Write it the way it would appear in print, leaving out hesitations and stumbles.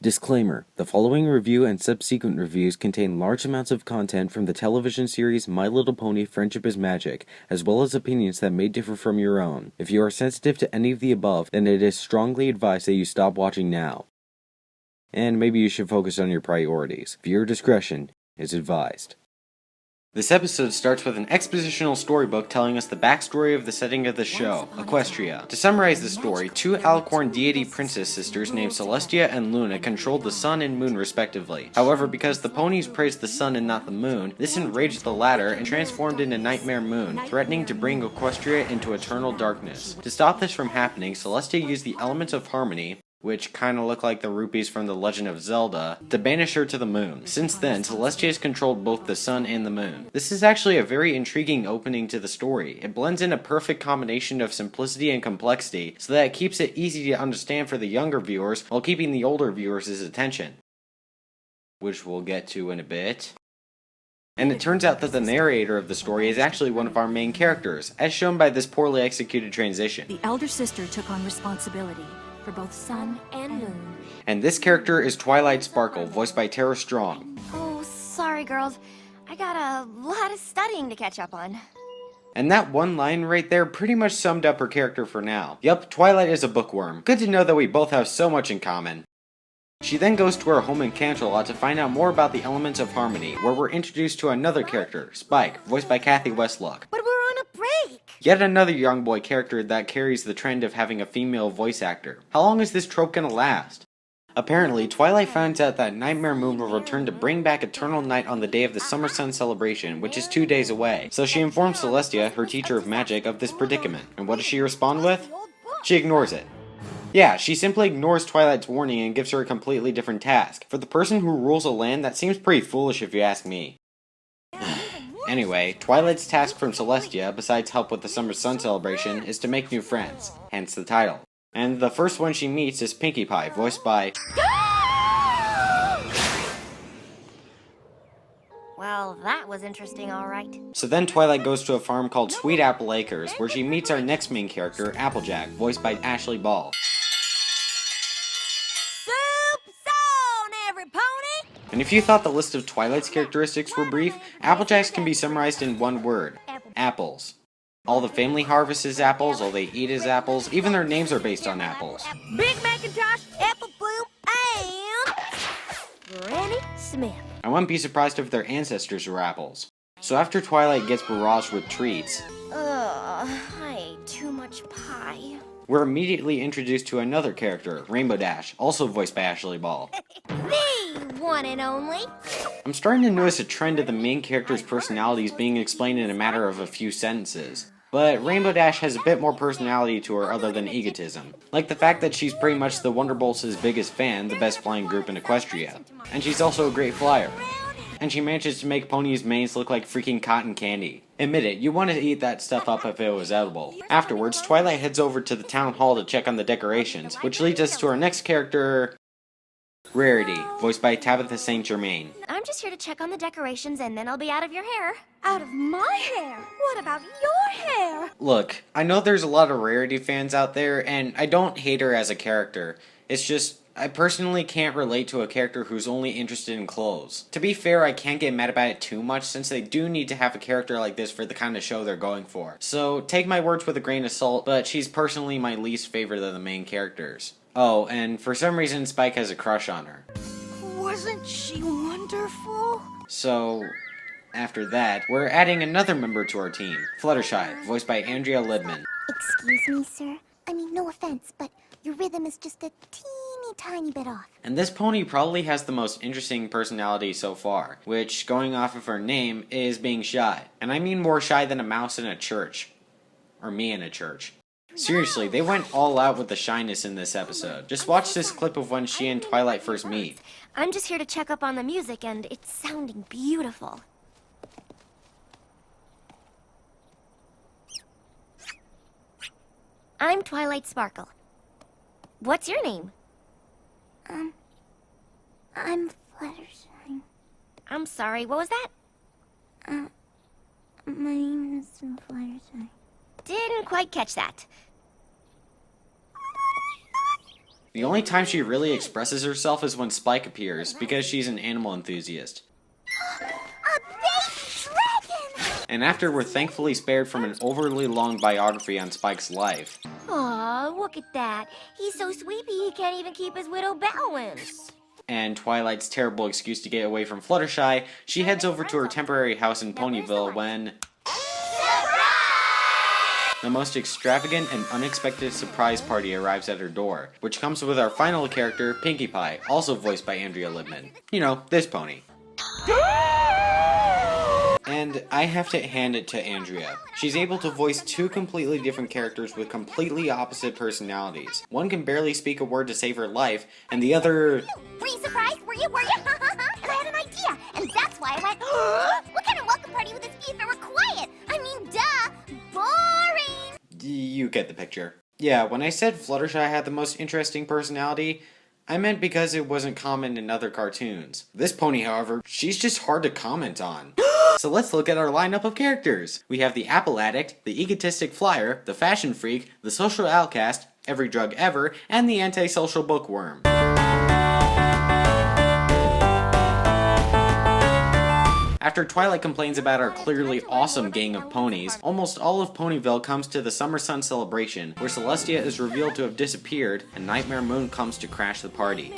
Disclaimer: the following review and subsequent reviews contain large amounts of content from the television series My Little Pony Friendship is Magic, as well as opinions that may differ from your own. If you are sensitive to any of the above, then it is strongly advised that you stop watching now. And maybe you should focus on your priorities. Viewer discretion is advised. This episode starts with an expositional storybook telling us the backstory of the setting of the show, Equestria. To summarize the story, two Alicorn deity princess sisters named Celestia and Luna controlled the sun and moon respectively. However, because the ponies praised the sun and not the moon, this enraged the latter and transformed into Nightmare Moon, threatening to bring Equestria into eternal darkness. To stop this from happening, Celestia used the elements of harmony, which kinda look like the rupees from The Legend of Zelda, to banish her to the moon. Since then, Celestia has controlled both the sun and the moon. This is actually a very intriguing opening to the story. It blends in a perfect combination of simplicity and complexity, so that it keeps it easy to understand for the younger viewers, while keeping the older viewers' attention. Which we'll get to in a bit. And it turns out that the narrator of the story is actually one of our main characters, as shown by this poorly executed transition. The elder sister took on responsibility for both sun and moon. And this character is Twilight Sparkle, voiced by Tara Strong. Oh, sorry girls. I got a lot of studying to catch up on. And that one line right there pretty much summed up her character for now. Yup, Twilight is a bookworm. Good to know that we both have so much in common. She then goes to her home in Canterlot to find out more about the elements of harmony, where we're introduced to another character, Spike, voiced by Kathy Westlock. But we're on a break! Yet another young boy character that carries the trend of having a female voice actor. How long is this trope gonna last? Apparently, Twilight finds out that Nightmare Moon will return to bring back eternal night on the day of the Summer Sun celebration, which is 2 days away. So she informs Celestia, her teacher of magic, of this predicament. And what does she respond with? She ignores it. Yeah, she simply ignores Twilight's warning and gives her a completely different task. For the person who rules a land, that seems pretty foolish if you ask me. Anyway, Twilight's task from Celestia, besides help with the Summer Sun celebration, is to make new friends, hence the title. And the first one she meets is Pinkie Pie, voiced by... Well, that was interesting, alright. So then Twilight goes to a farm called Sweet Apple Acres, where she meets our next main character, Applejack, voiced by Ashley Ball. Soup zone, every pony! And if you thought the list of Twilight's characteristics were brief, Applejack's can be summarized in one word: apples. All the family harvests apples, all they eat is apples, even their names are based on apples. Big Macintosh, Apple Bloom, and... Granny Smith. I wouldn't be surprised if their ancestors were apples. So after Twilight gets barraged with treats, I ate too much pie. we're immediately introduced to another character, Rainbow Dash, also voiced by Ashley Ball. The one and only. I'm starting to notice a trend of the main character's personalities being explained in a matter of a few sentences. But Rainbow Dash has a bit more personality to her other than egotism. Like the fact that she's pretty much the Wonderbolts' biggest fan, the best flying group in Equestria. And she's also a great flyer. And she manages to make Pony's manes look like freaking cotton candy. Admit it, you want to eat that stuff up if it was edible. Afterwards, Twilight heads over to the town hall to check on the decorations, which leads us to our next character, Rarity, voiced by Tabitha St. Germain. I'm just here to check on the decorations and then I'll be out of your hair. Out of my hair? What about your hair? Look, I know there's a lot of Rarity fans out there, and I don't hate her as a character. It's just, I personally can't relate to a character who's only interested in clothes. To be fair, I can't get mad about it too much, since they do need to have a character like this for the kind of show they're going for. So, take my words with a grain of salt, but she's personally my least favorite of the main characters. Oh, and for some reason Spike has a crush on her. Wasn't she wonderful? So, after that, we're adding another member to our team, Fluttershy, voiced by Andrea Lidman. Excuse me, sir. I mean, no offense, but your rhythm is just a teeny tiny bit off. And this pony probably has the most interesting personality so far, which, going off of her name, is being shy. And I mean more shy than a mouse in a church. Or me in a church. Seriously, they went all out with the shyness in this episode. Just watch this clip of when she and Twilight first meet. I'm just here to check up on the music and it's sounding beautiful. I'm Twilight Sparkle. What's your name? I'm Fluttershy. I'm sorry, what was that? My name is Fluttershy. Didn't quite catch that. The only time she really expresses herself is when Spike appears, because she's an animal enthusiast. A baby dragon! And after we're thankfully spared from an overly long biography on Spike's life. Aw, look at that. He's so sleepy he can't even keep his widow balance. And Twilight's terrible excuse to get away from Fluttershy, she heads over to her temporary house in Ponyville when... the most extravagant and unexpected surprise party arrives at her door, which comes with our final character, Pinkie Pie, also voiced by Andrea Libman. You know, this pony. And I have to hand it to Andrea. She's able to voice two completely different characters with completely opposite personalities. One can barely speak a word to save her life, and the other... Were you surprised? Were you? And I had an idea, and that's why I went, what kind of welcome party would this be if it were quiet? I mean, duh, boring! You get the picture. Yeah, when I said Fluttershy had the most interesting personality, I meant because it wasn't common in other cartoons. This pony, however, she's just hard to comment on. So let's look at our lineup of characters. We have the Apple Addict, the Egotistic Flyer, the Fashion Freak, the Social Outcast, Every Drug Ever, and the Antisocial Bookworm. After Twilight complains about our clearly awesome gang of ponies, almost all of Ponyville comes to the Summer Sun celebration, where Celestia is revealed to have disappeared, and Nightmare Moon comes to crash the party.